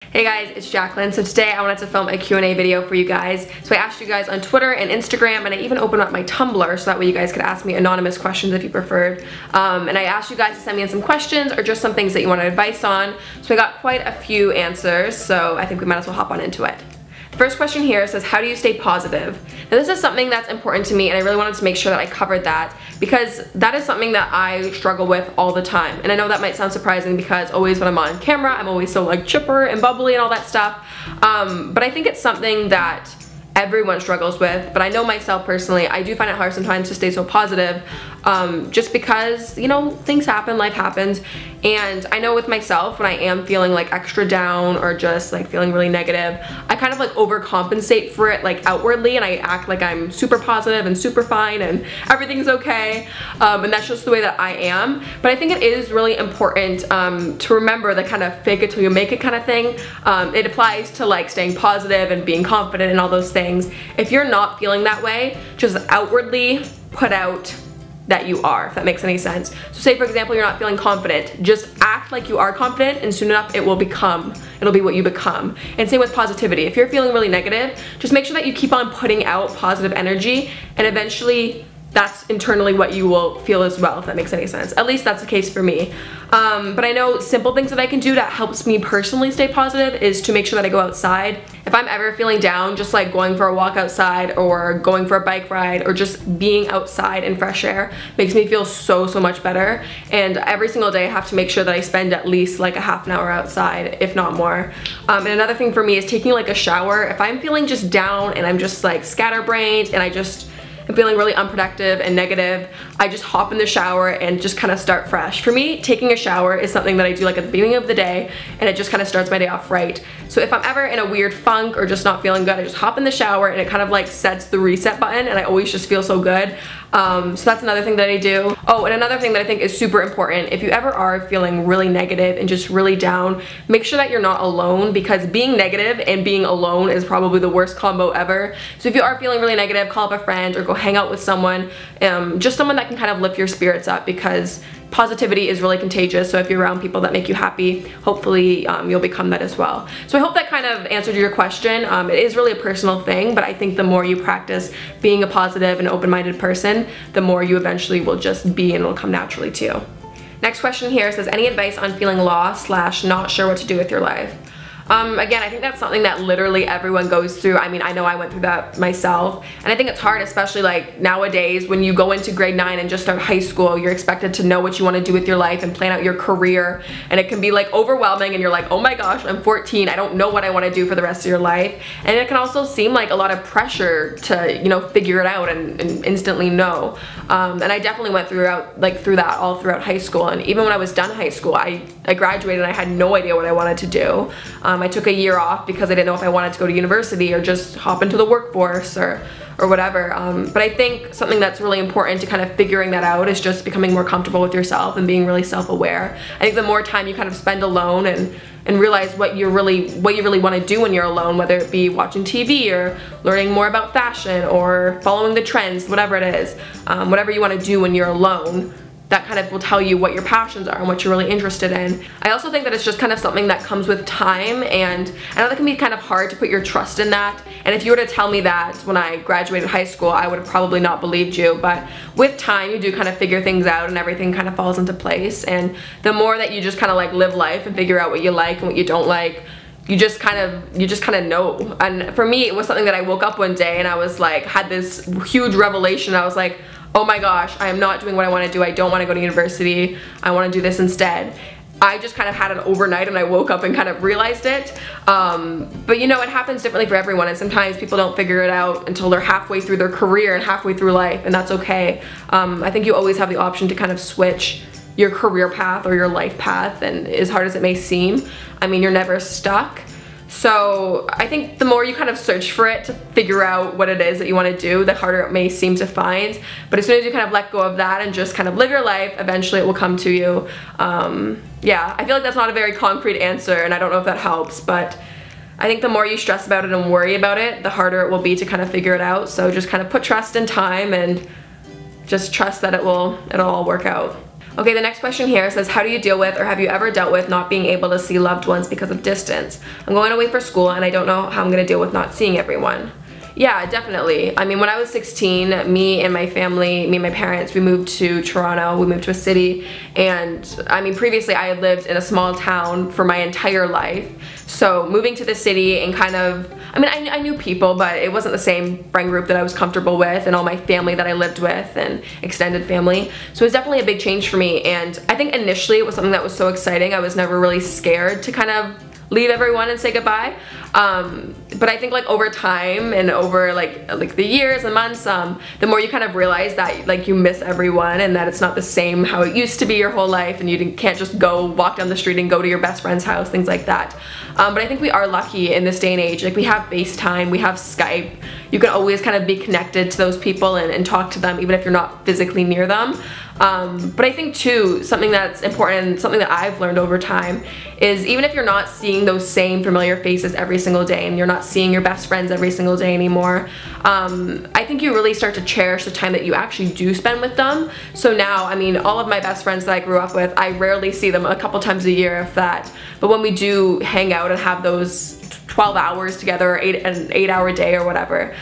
Hey guys, it's Jaclyn. So today I wanted to film a Q&A video for you guys. So I asked you guys on Twitter and Instagram, and I even opened up my Tumblr so that way you guys could ask me anonymous questions if you preferred. And I asked you guys to send me in some questions or just some things that you wanted advice on. So I got quite a few answers, so I think we might as well hop on into it. First question here says, how do you stay positive? Now this is something that's important to me, and I really wanted to make sure that I covered that because that is something that I struggle with all the time. And I know that might sound surprising because always when I'm on camera, I'm always so like chipper and bubbly and all that stuff. But I think it's something that everyone struggles with, but I know myself personally, I do find it hard sometimes to stay so positive just because, you know, things happen, life happens, and I know with myself when I am feeling like extra down or just like feeling really negative, I kind of like overcompensate for it like outwardly, and I act like I'm super positive and super fine and everything's okay, and that's just the way that I am. But I think it is really important to remember the kind of fake it till you make it kind of thing. It applies to like staying positive and being confident and all those things. If you're not feeling that way, just outwardly put out that you are, if that makes any sense. So say for example you're not feeling confident, just act like you are confident, and soon enough it'll be what you become. And same with positivity. If you're feeling really negative, just make sure that you keep on putting out positive energy, and eventually that's internally what you will feel as well, if that makes any sense. At least that's the case for me. But I know simple things that I can do that helps me personally stay positive is to make sure that I go outside. If I'm ever feeling down, just like going for a walk outside or going for a bike ride or just being outside in fresh air makes me feel so much better. And every single day I have to make sure that I spend at least like a half an hour outside, if not more. And another thing for me is taking like a shower. If I'm feeling just down and I'm just like scatterbrained and I'm feeling really unproductive and negative, I just hop in the shower and just kind of start fresh. For me, taking a shower is something that I do like at the beginning of the day, and it just kind of starts my day off right. So if I'm ever in a weird funk or just not feeling good, I just hop in the shower and it kind of like sets the reset button, and I always just feel so good. So that's another thing that I do. Oh, and another thing that I think is super important, if you ever are feeling really negative and just really down, make sure that you're not alone, because being negative and being alone is probably the worst combo ever. So if you are feeling really negative, call up a friend or go hang out with someone, just someone that can kind of lift your spirits up, because positivity is really contagious. So if you're around people that make you happy, hopefully you'll become that as well. So I hope that kind of answered your question. It is really a personal thing, but I think the more you practice being a positive and open-minded person, the more you eventually will just be, and it'll come naturally to you. Next question here says, any advice on feeling lost / not sure what to do with your life? Again, I think that's something that literally everyone goes through. I mean, I know I went through that myself, and I think it's hard, especially like nowadays when you go into grade 9 and just start high school. You're expected to know what you want to do with your life and plan out your career, and it can be like overwhelming, and you're like, oh my gosh, I'm 14, I don't know what I want to do for the rest of your life. And it can also seem like a lot of pressure to, you know, figure it out and instantly know. And I definitely went through that all throughout high school, and even when I was done high school, I graduated and I had no idea what I wanted to do. I took a year off because I didn't know if I wanted to go to university or just hop into the workforce or whatever. But I think something that's really important to kind of figuring that out is just becoming more comfortable with yourself and being really self-aware. I think the more time you kind of spend alone and realize what you really want to do when you're alone, whether it be watching TV or learning more about fashion or following the trends, whatever it is, whatever you want to do when you're alone, that kind of will tell you what your passions are and what you're really interested in. I also think that it's just kind of something that comes with time, and I know that can be kind of hard to put your trust in that. And if you were to tell me that when I graduated high school, I would have probably not believed you. But with time, you do kind of figure things out and everything kind of falls into place. And the more that you just kind of like live life and figure out what you like and what you don't like, you just kind of know. And for me, it was something that I woke up one day and I was like, had this huge revelation. I was like, oh my gosh, I am not doing what I want to do. I don't want to go to university. I want to do this instead. I just kind of had it overnight and I woke up and kind of realized it. But you know, it happens differently for everyone, and sometimes people don't figure it out until they're halfway through their career and halfway through life, and that's okay. I think you always have the option to kind of switch your career path or your life path, and as hard as it may seem, I mean, you're never stuck. So I think the more you kind of search for it to figure out what it is that you want to do, the harder it may seem to find. But as soon as you kind of let go of that and just kind of live your life, eventually it will come to you. Yeah, I feel like that's not a very concrete answer, and I don't know if that helps, but I think the more you stress about it and worry about it, the harder it will be to kind of figure it out. So just kind of put trust in time and just trust that it'll all work out. Okay, the next question here says, how do you deal with or have you ever dealt with not being able to see loved ones because of distance? I'm going away for school and I don't know how I'm going to deal with not seeing everyone. Yeah, definitely. I mean, when I was 16, me and my family, me and my parents, we moved to Toronto, we moved to a city, and I mean, previously I had lived in a small town for my entire life. So moving to the city and kind of, I mean, I knew people, but it wasn't the same friend group that I was comfortable with and all my family that I lived with and extended family. So it was definitely a big change for me, and I think initially it was something that was so exciting. I was never really scared to kind of leave everyone and say goodbye. But I think like over time and over like the years and months, the more you kind of realize that like you miss everyone and that it's not the same how it used to be your whole life, and you can't just go walk down the street and go to your best friend's house, things like that. But I think we are lucky in this day and age. Like, we have FaceTime, we have Skype. You can always kind of be connected to those people and talk to them even if you're not physically near them. But I think too, something that's important and something that I've learned over time is even if you're not seeing those same familiar faces every single day and you're not seeing your best friends every single day anymore, I think you really start to cherish the time that you actually do spend with them. So now, I mean, all of my best friends that I grew up with, I rarely see them, a couple times a year if that. But when we do hang out and have those 12 hours together, or an 8-hour day or whatever,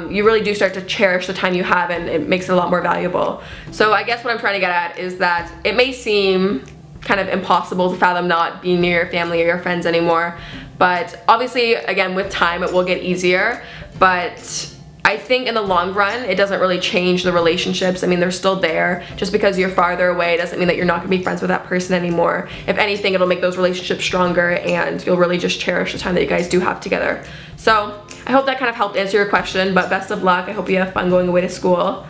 you really do start to cherish the time you have, and it makes it a lot more valuable. So I guess what I'm trying to get at is that it may seem kind of impossible to fathom not being near your family or your friends anymore, but obviously, again, with time it will get easier. But I think in the long run, it doesn't really change the relationships. I mean, they're still there. Just because you're farther away doesn't mean that you're not gonna be friends with that person anymore. If anything, it'll make those relationships stronger, and you'll really just cherish the time that you guys do have together. So I hope that kind of helped answer your question, but best of luck. I hope you have fun going away to school.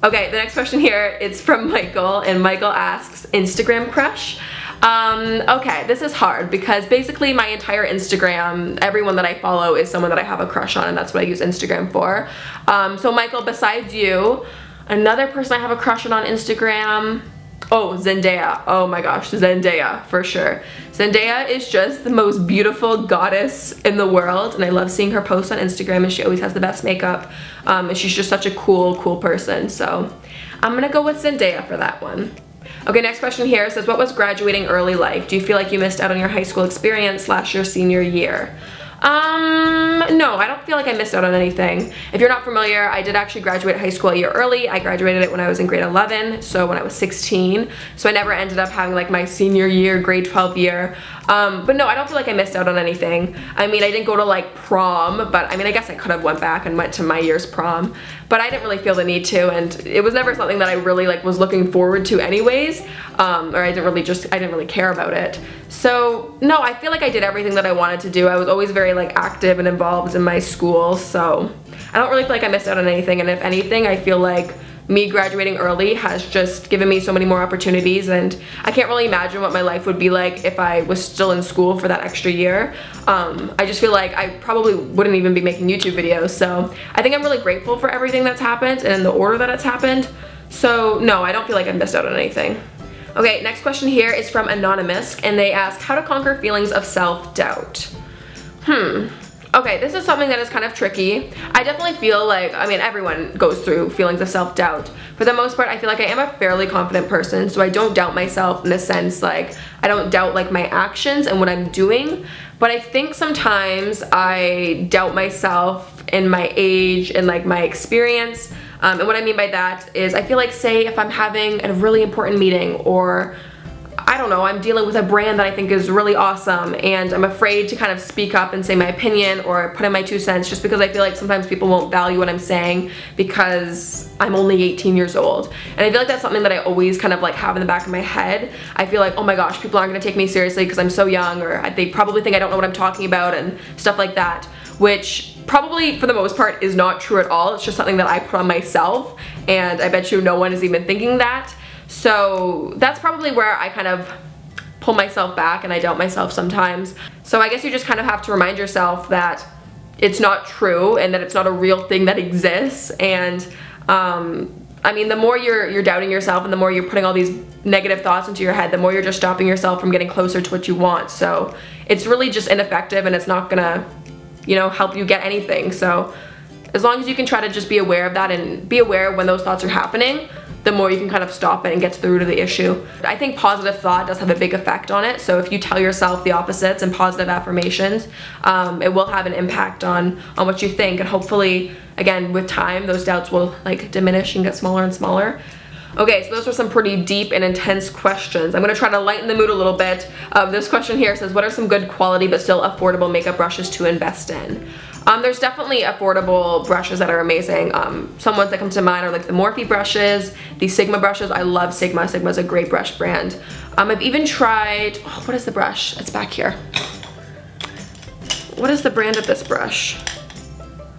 Okay, the next question here, it's from Michael, and Michael asks, Instagram crush? Okay, this is hard because basically my entire Instagram, everyone that I follow is someone that I have a crush on, and that's what I use Instagram for. So Michael, besides you, another person I have a crush on Instagram, oh, Zendaya. Oh my gosh, Zendaya, for sure. Zendaya is just the most beautiful goddess in the world, and I love seeing her post on Instagram, and she always has the best makeup, and she's just such a cool person. So I'm gonna go with Zendaya for that one. Okay, next question here says, what was graduating early like? Do you feel like you missed out on your high school experience / your senior year? No, I don't feel like I missed out on anything. If you're not familiar, I did actually graduate high school a year early. I graduated it when I was in grade 11, so when I was 16. So I never ended up having like my senior year, grade 12 year. But no, I don't feel like I missed out on anything. I mean, I didn't go to like prom, but I mean, I guess I could have went back and went to my year's prom, but I didn't really feel the need to, and it was never something that I really like was looking forward to anyways, or I didn't really care about it. So no, I feel like I did everything that I wanted to do. I was always very like active and involved in my school, so I don't really feel like I missed out on anything, and if anything, I feel like me graduating early has just given me so many more opportunities, and I can't really imagine what my life would be like if I was still in school for that extra year. I just feel like I probably wouldn't even be making YouTube videos, so I think I'm really grateful for everything that's happened and the order that it's happened. So no, I don't feel like I missed out on anything. Okay, next question here is from Anonymous, and they ask, how to conquer feelings of self-doubt? Okay, this is something that is kind of tricky. I definitely feel like, I mean, everyone goes through feelings of self-doubt. For the most part, I feel like I am a fairly confident person, so I don't doubt myself in a sense, like, I don't doubt like my actions and what I'm doing, but I think sometimes I doubt myself in my age and like my experience. And what I mean by that is I feel like, say, if I'm having a really important meeting, or I don't know, I'm dealing with a brand that I think is really awesome, and I'm afraid to kind of speak up and say my opinion or put in my 2 cents, just because I feel like sometimes people won't value what I'm saying because I'm only 18 years old. And I feel like that's something that I always kind of like have in the back of my head. I feel like, oh my gosh, people aren't gonna take me seriously because I'm so young, or they probably think I don't know what I'm talking about and stuff like that, which probably for the most part is not true at all. It's just something that I put on myself, and I bet you no one is even thinking that. So that's probably where I kind of pull myself back and I doubt myself sometimes. So I guess you just kind of have to remind yourself that it's not true and that it's not a real thing that exists. And I mean, the more you're doubting yourself and the more you're putting all these negative thoughts into your head, the more you're just stopping yourself from getting closer to what you want. So it's really just ineffective, and it's not gonna, you know, help you get anything. So as long as you can try to just be aware of that and be aware when those thoughts are happening, the more you can kind of stop it and get to the root of the issue. I think positive thought does have a big effect on it. So if you tell yourself the opposites and positive affirmations, it will have an impact on what you think, and hopefully, again, with time, those doubts will like diminish and get smaller and smaller. Okay, so those were some pretty deep and intense questions. I'm gonna try to lighten the mood a little bit. This question here says, what are some good quality but still affordable makeup brushes to invest in? There's definitely affordable brushes that are amazing. Some ones that come to mind are like the Morphe brushes, the Sigma brushes. I love Sigma. Sigma's a great brush brand. I've even tried, oh, what is the brush? It's back here. What is the brand of this brush?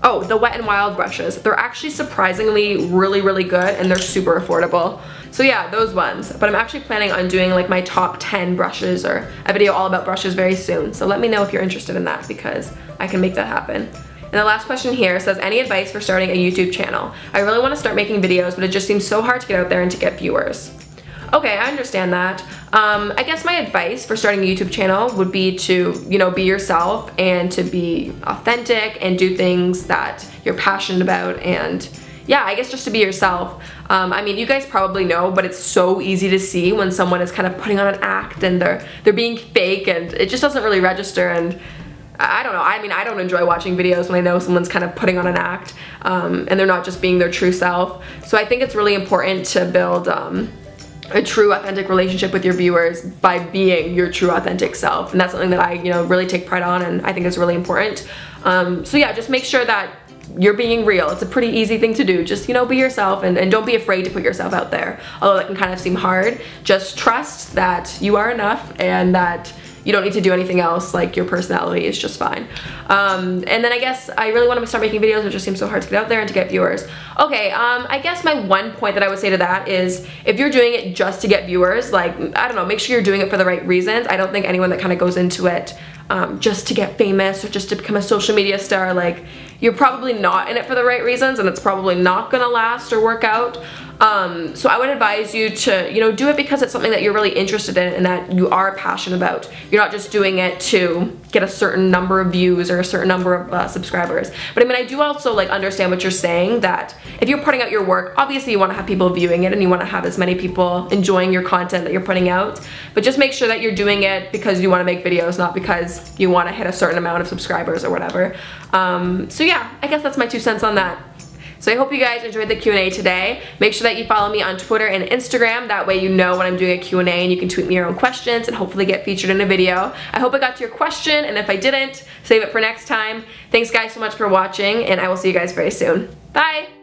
Oh, the Wet n Wild brushes. They're actually surprisingly really, really good, and they're super affordable. So yeah, those ones. But I'm actually planning on doing like my top 10 brushes, or a video all about brushes very soon. So let me know if you're interested in that, because I can make that happen. And the last question here says, any advice for starting a YouTube channel? I really want to start making videos, but it just seems so hard to get out there and to get viewers. Okay, I understand that. I guess my advice for starting a YouTube channel would be to, you know, be yourself and to be authentic and do things that you're passionate about, and yeah, I guess just to be yourself. I mean, you guys probably know, but it's so easy to see when someone is kind of putting on an act and they're being fake, and it just doesn't really register. And I don't know, I mean, I don't enjoy watching videos when I know someone's kind of putting on an act, and they're not just being their true self. So I think it's really important to build a true authentic relationship with your viewers by being your true authentic self, and that's something that I, you know, really take pride on, and I think is really important. So yeah, just make sure that you're being real. It's a pretty easy thing to do. Just, you know, be yourself, and don't be afraid to put yourself out there. Although that can kind of seem hard, just trust that you are enough and that you don't need to do anything else. Like, your personality is just fine. And then I guess I really want to start making videos. It just seems so hard to get out there and to get viewers. Okay, I guess my one point that I would say to that is, if you're doing it just to get viewers, like, I don't know, make sure you're doing it for the right reasons. I don't think anyone that kind of goes into it just to get famous or just to become a social media star, like, you're probably not in it for the right reasons, and it's probably not gonna last or work out. So I would advise you to, you know, do it because it's something that you're really interested in and that you are passionate about. You're not just doing it to get a certain number of views or a certain number of subscribers. But I mean, I do also like understand what you're saying, that if you're putting out your work, obviously you want to have people viewing it and you want to have as many people enjoying your content that you're putting out. But just make sure that you're doing it because you want to make videos, not because you want to hit a certain amount of subscribers or whatever. So yeah, I guess that's my 2 cents on that. So I hope you guys enjoyed the Q&A today. Make sure that you follow me on Twitter and Instagram. That way you know when I'm doing a Q&A, and you can tweet me your own questions and hopefully get featured in a video. I hope I got to your question, and if I didn't, save it for next time. Thanks guys so much for watching, and I will see you guys very soon. Bye!